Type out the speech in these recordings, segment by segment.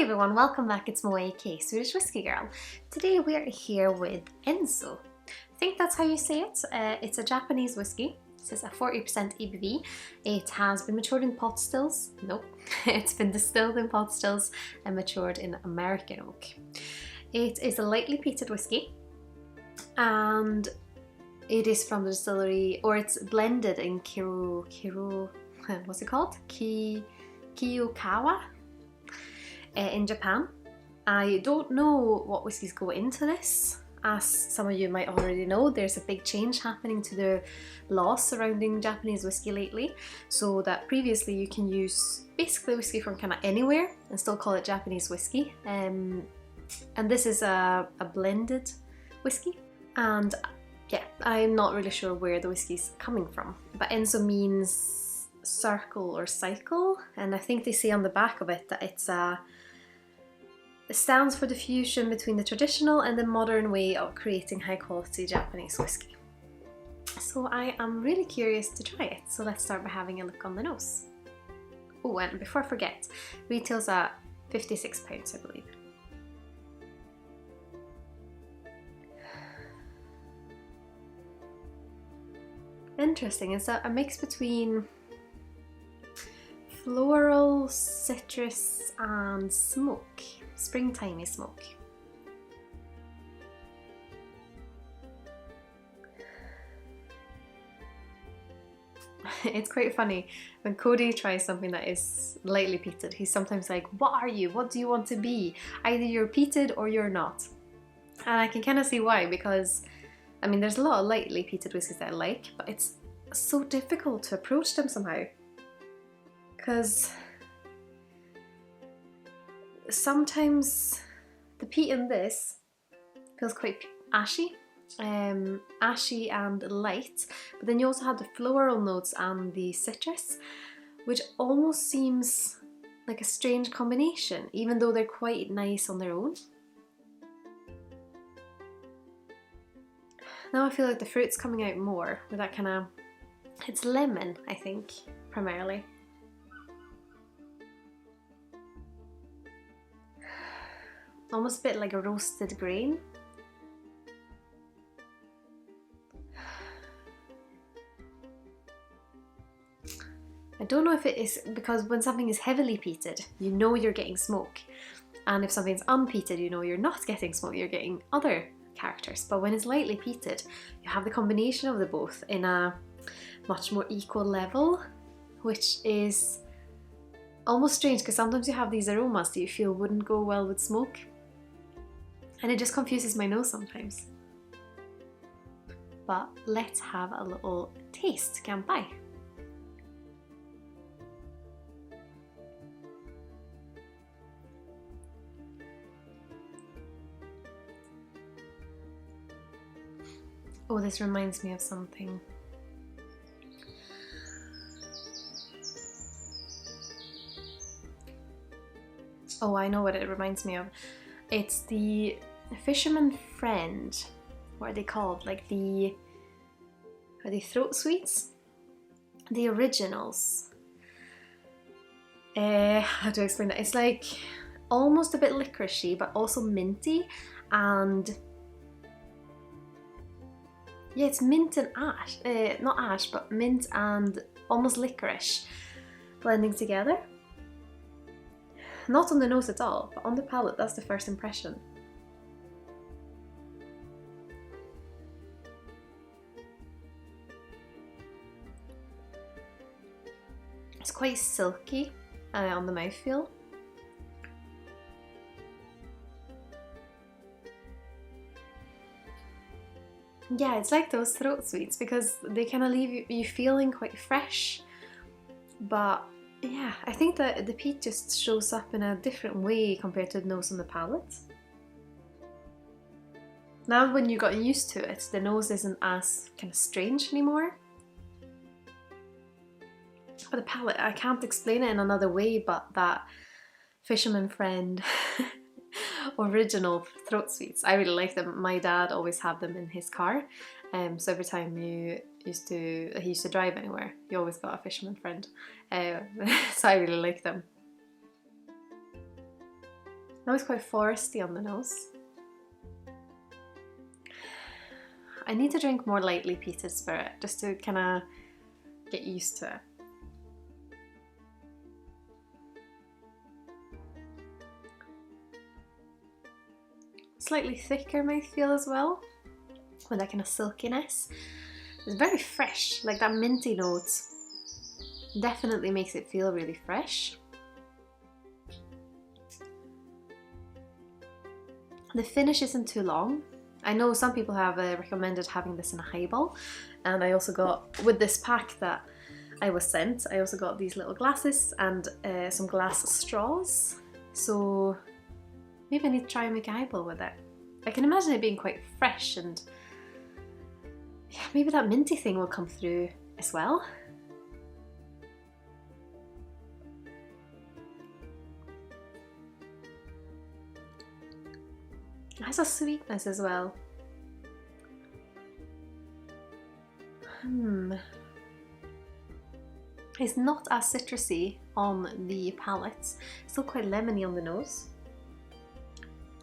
everyone, welcome back. It's Moe, aka Swedish Whiskey Girl. Today we are here with Ensō. I think that's how you say it. It's a Japanese whiskey. This is a 40% ABV. It has been matured in pot stills. Nope. It's been distilled in pot stills and matured in American oak. It is a lightly peated whiskey and it is from the distillery, or it's blended in what's it called? Kyokawa in Japan. I don't know what whiskies go into this. As some of you might already know, there's a big change happening to the laws surrounding Japanese whiskey lately, so that previously you can use basically whiskey from kind of anywhere and still call it Japanese whiskey. And this is a blended whiskey, and yeah, I'm not really sure where the whiskey's coming from, but Ensō means circle or cycle, and I think they say on the back of it that it stands for the fusion between the traditional and the modern way of creating high quality Japanese whiskey. So I am really curious to try it, so let's start by having a look on the nose. Oh, and before I forget, retails at £56, I believe. Interesting, it's a mix between floral, citrus and smoke, springtimey smoke. It's quite funny when Cody tries something that is lightly peated. He's sometimes like, what are you? What do you want to be? Either you're peated or you're not. And I can kind of see why, because I mean, there's a lot of lightly peated whiskies that I like, but it's so difficult to approach them somehow. Because sometimes the peat in this feels quite ashy and light, but then you also have the floral notes and the citrus, which almost seems like a strange combination, even though they're quite nice on their own. Now I feel like the fruit's coming out more with that kind of, it's lemon, I think, primarily. Almost a bit like a roasted grain. I don't know if it is because when something is heavily peated, you know you're getting smoke. And if something's unpeated, you know you're not getting smoke, you're getting other characters. But when it's lightly peated, you have the combination of the both in a much more equal level, which is almost strange because sometimes you have these aromas that you feel wouldn't go well with smoke. And it just confuses my nose sometimes. But let's have a little taste, kanpai. Oh, this reminds me of something. Oh, I know what it reminds me of. It's the Fisherman Friend. What are they called? Like are they throat sweets? The originals. How to explain that? It's like almost a bit licoricey, but also minty, and yeah, it's mint and ash. Not ash, but mint and almost licorice blending together. Not on the nose at all, but on the palate, that's the first impression. It's quite silky on the mouthfeel. Yeah, it's like those throat sweets because they kind of leave you feeling quite fresh, but yeah, I think that the peat just shows up in a different way compared to the nose and the palate. Now when you got used to it, the nose isn't as kind of strange anymore. But the palate, I can't explain it in another way but that Fisherman Friend original throat sweets. I really like them. My dad always had them in his car, so every time he used to drive anywhere, he always got a Fisherman Friend. So I really like them. That was quite foresty on the nose. I need to drink more lightly peated spirit just to kind of get used to it. Slightly thicker mouthfeel as well, with that kind of silkiness. It's very fresh, like that minty note definitely makes it feel really fresh. The finish isn't too long. I know some people have recommended having this in a highball, and I also got, with this pack that I was sent, I also got these little glasses and some glass straws, so maybe I need to try and make a highball with it. I can imagine it being quite fresh, and yeah, maybe that minty thing will come through as well. It has a sweetness as well. It's not as citrusy on the palate, still quite lemony on the nose.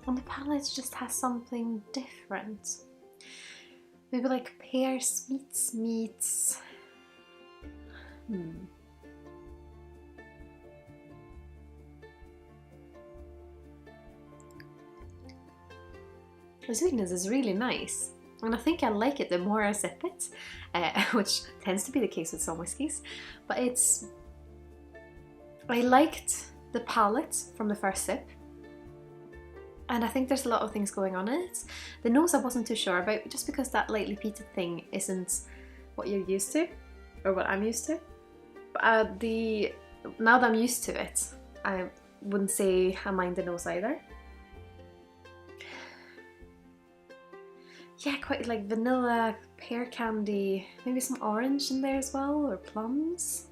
On the palate it just has something different. Maybe like pear sweets meets... The sweetness is really nice, and I think I like it the more I sip it, which tends to be the case with some whiskies, but I liked the palate from the first sip, and I think there's a lot of things going on in it. The nose I wasn't too sure about, just because that lightly peated thing isn't what you're used to, or what I'm used to. But now that I'm used to it, I wouldn't say I mind the nose either. Yeah, quite like vanilla, pear candy, maybe some orange in there as well, or plums.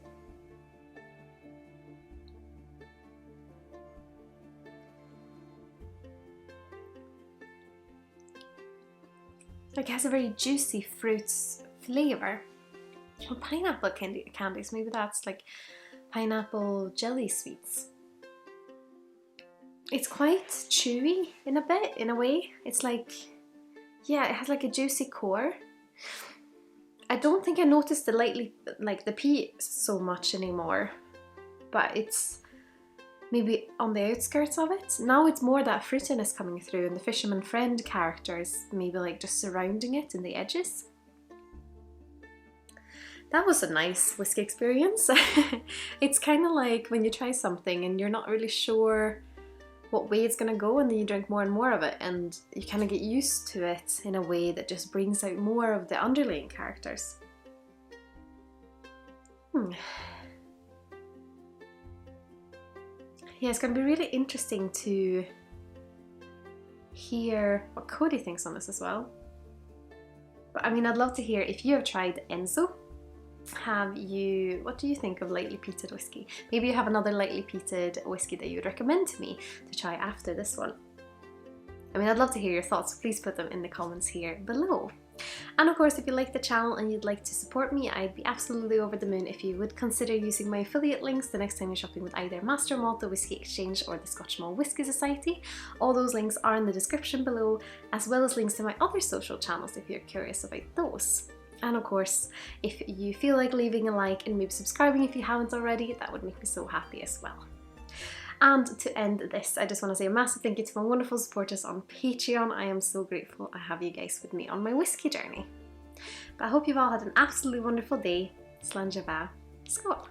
Like it has a very juicy fruits flavour. Or pineapple candies, maybe that's like pineapple jelly sweets. It's quite chewy in a way. It's like, yeah, it has like a juicy core. I don't think I noticed the peat so much anymore, but it's maybe on the outskirts of it. Now it's more that fruitiness coming through, and the fisherman friend character is maybe like just surrounding it in the edges. That was a nice whiskey experience. It's kind of like when you try something and you're not really sure what way it's gonna go, and then you drink more and more of it, and you kind of get used to it in a way that just brings out more of the underlying characters. Yeah, it's gonna be really interesting to hear what Cody thinks on this as well. But I mean, I'd love to hear if you have tried Ensō. What do you think of lightly peated whiskey? Maybe you have another lightly peated whiskey that you would recommend to me to try after this one. I mean, I'd love to hear your thoughts, so please put them in the comments here below. And of course, if you like the channel and you'd like to support me, I'd be absolutely over the moon if you would consider using my affiliate links the next time you're shopping with either Master Malt, the Whisky Exchange, or the Scotch Malt Whisky Society. All those links are in the description below, as well as links to my other social channels if you're curious about those. And of course, if you feel like leaving a like and maybe subscribing if you haven't already, that would make me so happy as well. And to end this, I just want to say a massive thank you to my wonderful supporters on Patreon. I am so grateful I have you guys with me on my whiskey journey. But I hope you've all had an absolutely wonderful day. Sláinte Skål.